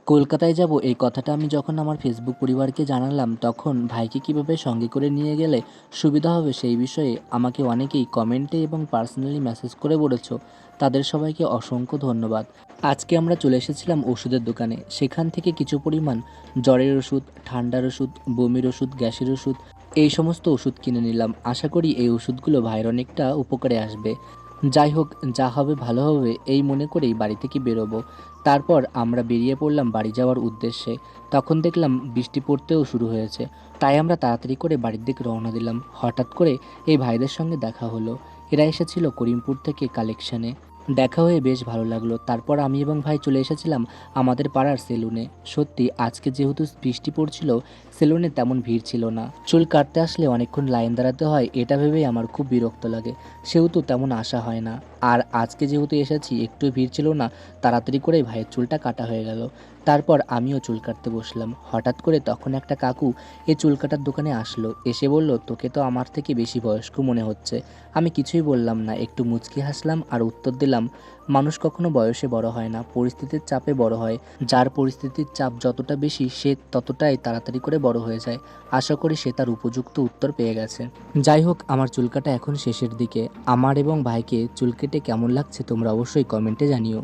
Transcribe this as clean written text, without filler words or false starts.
কলকাতায় যাব এই কথাটা আমি যখন আমার ফেসবুক পরিবারকে জানালাম, তখন ভাইকে কীভাবে সঙ্গে করে নিয়ে গেলে সুবিধা হবে সেই বিষয়ে আমাকে অনেকেই কমেন্টে এবং পার্সোনালি মেসেজ করে বলেছ। তাদের সবাইকে অসংখ্য ধন্যবাদ। আজকে আমরা চলে এসেছিলাম ওষুধের দোকানে। সেখান থেকে কিছু পরিমাণ জ্বরের ওষুধ, ঠান্ডার ওষুধ, বমির ওষুধ, গ্যাসের ওষুধ, এই সমস্ত ওষুধ কিনে নিলাম। আশা করি এই ওষুধগুলো ভাইয়ের অনেকটা উপকারে আসবে। যাই হোক, যা হবে ভালো হবে এই মনে করেই বাড়ি থেকে বেরোবো। তারপর আমরা বেরিয়ে পড়লাম বাড়ি যাওয়ার উদ্দেশ্যে। তখন দেখলাম বৃষ্টি পড়তেও শুরু হয়েছে। তাই আমরা তাড়াতাড়ি করে বাড়ির দিকে রওনা দিলাম। হঠাৎ করে এই ভাইদের সঙ্গে দেখা হলো। এরা এসেছিল করিমপুর থেকে কালেকশানে। দেখা হয়ে বেশ ভালো লাগলো। তারপর আমি এবং ভাই চলে এসেছিলাম আমাদের পাড়ার সেলুনে। সত্যি আজকে যেহেতু বৃষ্টি পড়ছিল, সেলুনে তেমন ভিড় ছিল না। চুল কাটতে আসলে অনেকক্ষণ লাইন দাঁড়াতে হয়, এটা ভেবেই আমার খুব বিরক্ত লাগে। সেহেতু তেমন আসা হয় না। আর আজকে যেহেতু এসেছি, একটু ভিড় ছিল না, তাড়াতাড়ি করে ভাইয়ের চুলটা কাটা হয়ে গেল। তারপর আমিও চুল কাটতে বসলাম। হঠাৎ করে তখন একটা কাকু এই চুল কাটার দোকানে আসলো। এসে বলল, তোকে তো আমার থেকে বেশি বয়স্ক মনে হচ্ছে। আমি কিছুই বললাম না, একটু মুচকি হাসলাম আর উত্তর দিলাম, মানুষ কখনো বয়সে বড় হয় না, পরিস্থিতির চাপে বড় হয়। যার পরিস্থিতির চাপ যতটা বেশি, সে ততটাই তাড়াতাড়ি করে বড় হয়ে যায়। আশা করি সে তার উপযুক্ত উত্তর পেয়ে গেছে। যাই হোক, আমার চুল কাটা এখন শেষের দিকে। আমার এবং ভাইকে চুল কেটে কেমন লাগছে তোমরা অবশ্যই কমেন্টে জানিও।